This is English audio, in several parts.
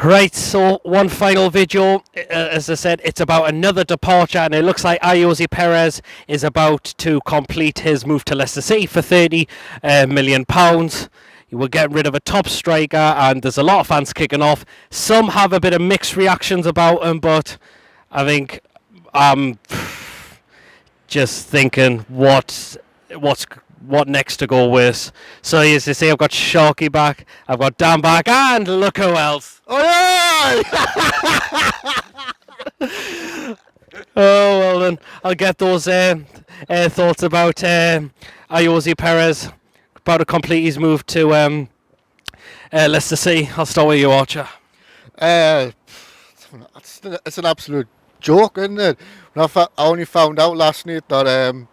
Right, so one final video. As I said, it's about another departure, and it looks like Ayoze Perez is about to complete his move to Leicester City for £30 million. You will get rid of a top striker, and there's a lot of fans kicking off. Some have a bit of mixed reactions about him, but I think I'm just thinking what next to go with. So as you see, I've got Sharkey back, I've got Dan back, and look who else. Oh, well then, I'll get those thoughts about Ayoze Perez about to complete his move to Leicester City. I'll start with you, Archer. It's an absolute joke, isn't it? I only found out last night that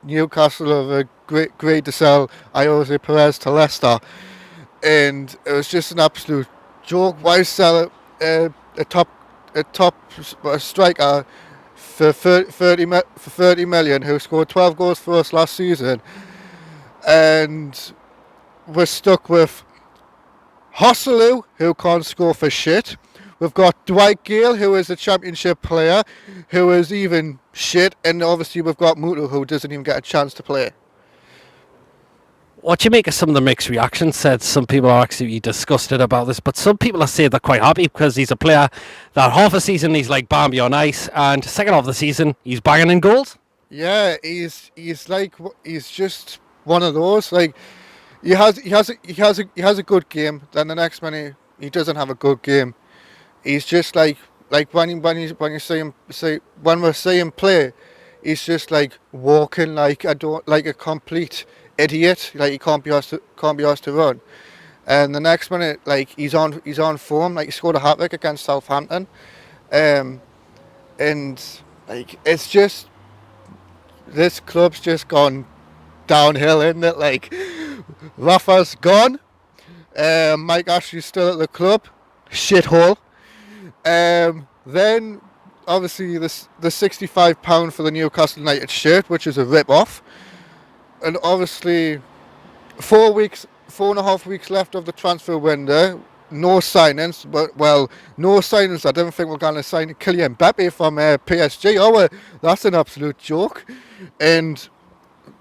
Newcastle have agreed to sell Ayoze Perez to Leicester, and it was just an absolute joke. Why sell a top striker for 30 million, who scored 12 goals for us last season, and we're stuck with Hosselu, who can't score for shit. We've got Dwight Gale, who is a championship player, who is even shit, and obviously we've got Mutu, who doesn't even get a chance to play. What do you make of some of the mixed reactions? Said some people are actually disgusted about this, but some people are saying they're quite happy because he's a player that half a season he's like Bambi on ice, and second half of the season he's banging in goals. Yeah, he's just one of those. Like he has a good game. Then the next minute he doesn't have a good game. He's just like when you see him when we see him play, he's just like walking like a complete idiot. Like he can't be asked to run. And the next minute, like he's on form. Like he scored a hat-trick against Southampton, and like it's just this club's just gone downhill, isn't it? Like Rafa's gone, Mike Ashley's still at the club, shithole. Then obviously the £65 for the Newcastle United shirt, which is a rip-off, and obviously 4.5 weeks left of the transfer window. No signings, no signings. I don't think we're going to sign Kylian Mbappe from PSG. Oh, well, that's an absolute joke. And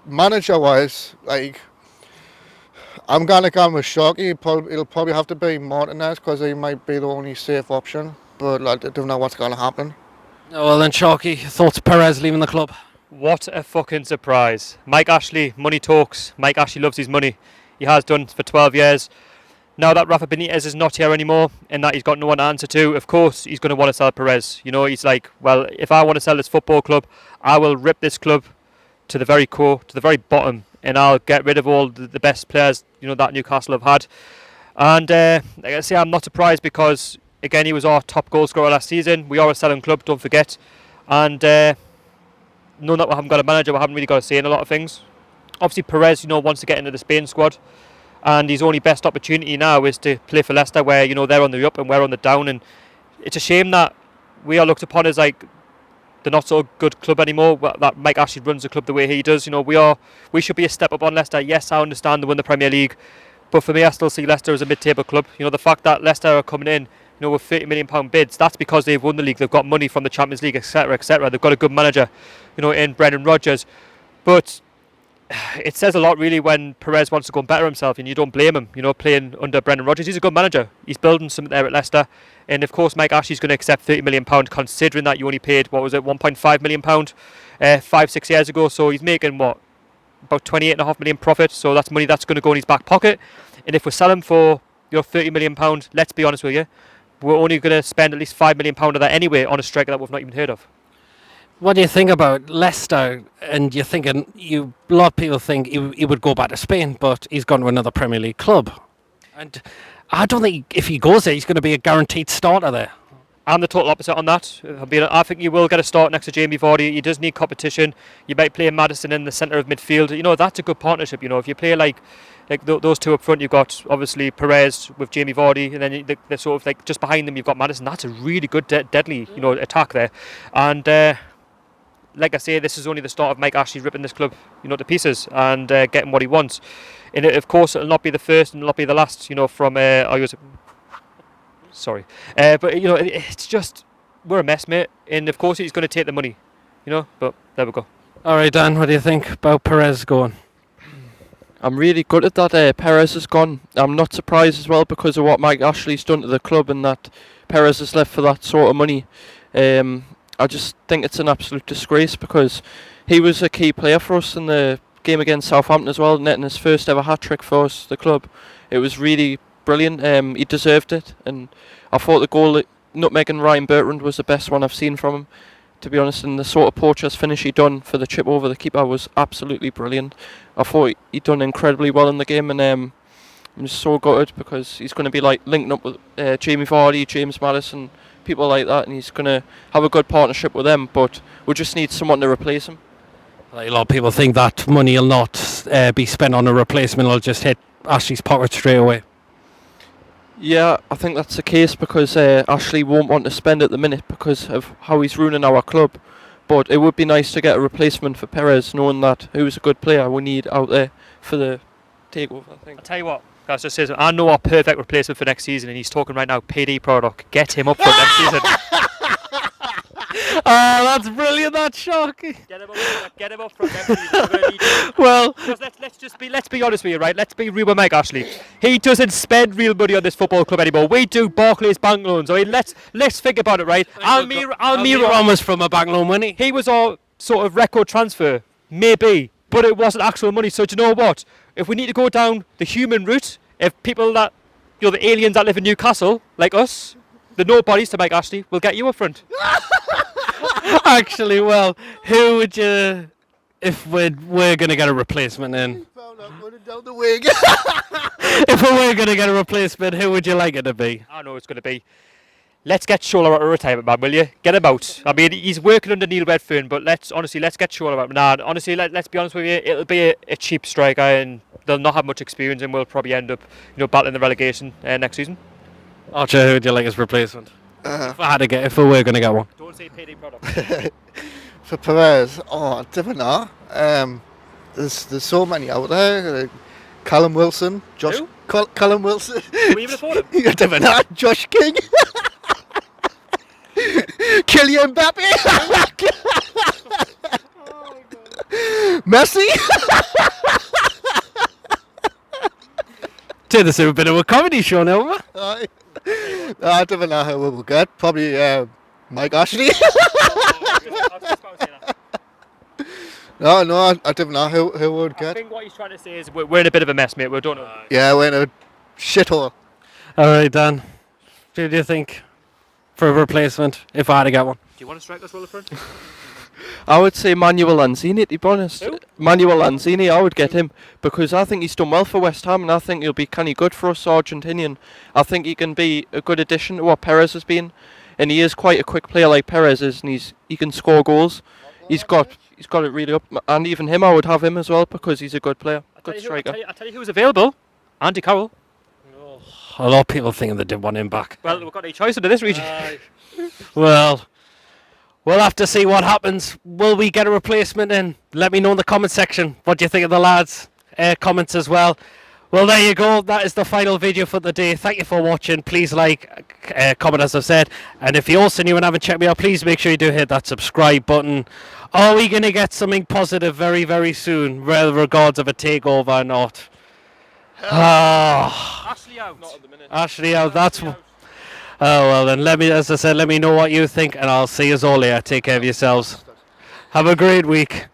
manager-wise, like, I'm going to go with Sharkey. It'll probably have to be Martinez because he might be the only safe option. But I don't know what's going to happen. Oh, well then, Sharkey, thoughts Perez leaving the club? What a fucking surprise. Mike Ashley, money talks. Mike Ashley loves his money. He has done for 12 years. Now that Rafa Benitez is not here anymore and that he's got no one to answer to, of course he's going to want to sell Perez. You know, he's like, well, if I want to sell this football club, I will rip this club to the very core, to the very bottom, and I'll get rid of all the best players, you know, that Newcastle have had. And like I say, I'm not surprised because, again, he was our top goal scorer last season. We are a selling club, don't forget. And knowing that we haven't got a manager, we haven't really got a say in a lot of things. Obviously, Perez, you know, wants to get into the Spain squad. And his only best opportunity now is to play for Leicester, where, you know, they're on the up and we're on the down. And it's a shame that we are looked upon as like the not so good club anymore, that Mike Ashley runs the club the way he does. You know, we should be a step up on Leicester. Yes, I understand they win the Premier League, but for me, I still see Leicester as a mid-table club. You know, the fact that Leicester are coming in, you know, with £30 million bids, that's because they've won the league. They've got money from the Champions League, etc., etc. They've got a good manager, you know, in Brendan Rodgers. But it says a lot, really, when Perez wants to go and better himself, and you don't blame him, you know, playing under Brendan Rodgers. He's a good manager. He's building something there at Leicester. And, of course, Mike Ashley's going to accept £30 million, considering that you only paid, what was it, £1.5 million 5-6 years ago. So he's making, what, about £28.5 million profit. So that's money that's going to go in his back pocket. And if we sell him for your £30 million, let's be honest with you, we're only going to spend at least £5 million of that anyway on a striker that we've not even heard of. What do you think about Leicester? And you're thinking, a lot of people think he would go back to Spain, but he's gone to another Premier League club. And I don't think if he goes there, he's going to be a guaranteed starter there. I'm the total opposite on that. I think you will get a start next to Jamie Vardy. He does need competition. You might play Maddison in the centre of midfield. You know, that's a good partnership. You know, if you play like those two up front, you've got obviously Perez with Jamie Vardy, and then they're sort of like just behind them you've got Maddison. That's a really good, deadly, you know, attack there. And like I say, this is only the start of Mike Ashley ripping this club, you know, to pieces and getting what he wants. And of course, it'll not be the first and it'll not be the last, you know, from Ayoze. Sorry. But, it's just, we're a mess, mate. And, of course, he's going to take the money, but there we go. All right, Dan, what do you think about Perez going? I'm really gutted that Perez has gone. I'm not surprised as well because of what Mike Ashley's done to the club and that Perez has left for that sort of money. I just think it's an absolute disgrace because he was a key player for us in the game against Southampton as well, netting his first ever hat-trick for us, the club. It was really brilliant. He deserved it, and I thought the goal that nutmegging Ryan Bertrand was the best one I've seen from him, to be honest, and the sort of poacher's finish he done for the chip over the keeper was absolutely brilliant. I thought he done incredibly well in the game, and I'm just so gutted because he's going to be like linking up with Jamie Vardy, James Maddison, people like that, and he's going to have a good partnership with them, but we just need someone to replace him. Like, a lot of people think that money will not be spent on a replacement, it'll just hit Ashley's pocket straight away. Yeah, I think that's the case because Ashley won't want to spend at the minute because of how he's ruining our club. But it would be nice to get a replacement for Perez, knowing that who's a good player we need out there for the takeover, I think. I'll tell you what, guys, just says I know our perfect replacement for next season, and he's talking right now, PD Proudlock. Get him up for next season. Oh, that's brilliant, that Sharkey. Get him up from next season. Well, let's be honest with you, right? Let's be real with Mike Ashley. He doesn't spend real money on this football club anymore. We do Barclays bank loans. I mean, let's think about it, right? Almiron was from a bank loan, wasn't he? He was our sort of record transfer, maybe, but it wasn't actual money. So do you know what? If we need to go down the human route, if people that, the aliens that live in Newcastle, like us, the nobodies to Mike Ashley, will get you up front. Actually, well, who would you, if we're going to get a replacement in? Down the wing. If we were going to get a replacement, who would you like it to be? I know it's going to be. Let's get Shola out of retirement, man, will you? Get him out. I mean, he's working under Neil Redfern, but let's get Shola out. Nah, honestly, let's be honest with you, it'll be a cheap striker, and they'll not have much experience, and we'll probably end up, battling the relegation next season. Archer, who would you like as replacement? If we were going to get one. Don't say PD product. For Perez, I don't know. There's so many out there. Like Callum Wilson, Josh. Callum Wilson. Can we even afford him? You don't know. Josh King. Kylian Mbappe. Messi. This is a bit of a comedy show now, I don't know who we'll get. Probably Mike Ashley. No, I don't know who would get. I think what he's trying to say is we're in a bit of a mess, mate. We don't know. Yeah, we're in a shithole. All right, Dan. Who do you think for a replacement if I had to get one? Do you want to strike us well up front? I would say Manuel Lanzini, to be honest. Who? Manuel Lanzini, I would get him because I think he's done well for West Ham and I think he'll be kind of good for us, Argentinian. I think he can be a good addition to what Perez has been, and he is quite a quick player like Perez is, and he can score goals. He's got it really up, and even him, I would have him as well because he's a good player, good striker. I'll tell you who's available. Andy Carroll. A lot of people thinking they did want him back. Well, we've got a choice into this region. Well, we'll have to see what happens. Will we get a replacement in? Let me know in the comment section. What do you think of the lads? Comments as well. Well, there you go. That is the final video for the day. Thank you for watching. Please like, comment as I've said. And if you're also new and haven't checked me out, please make sure you do hit that subscribe button. Are we going to get something positive very, very soon? With regards of a takeover or not? Ashley out. Not at the minute. Ashley out. That's... Oh, well then, let me know what you think. And I'll see you all later. Take care of yourselves. Have a great week.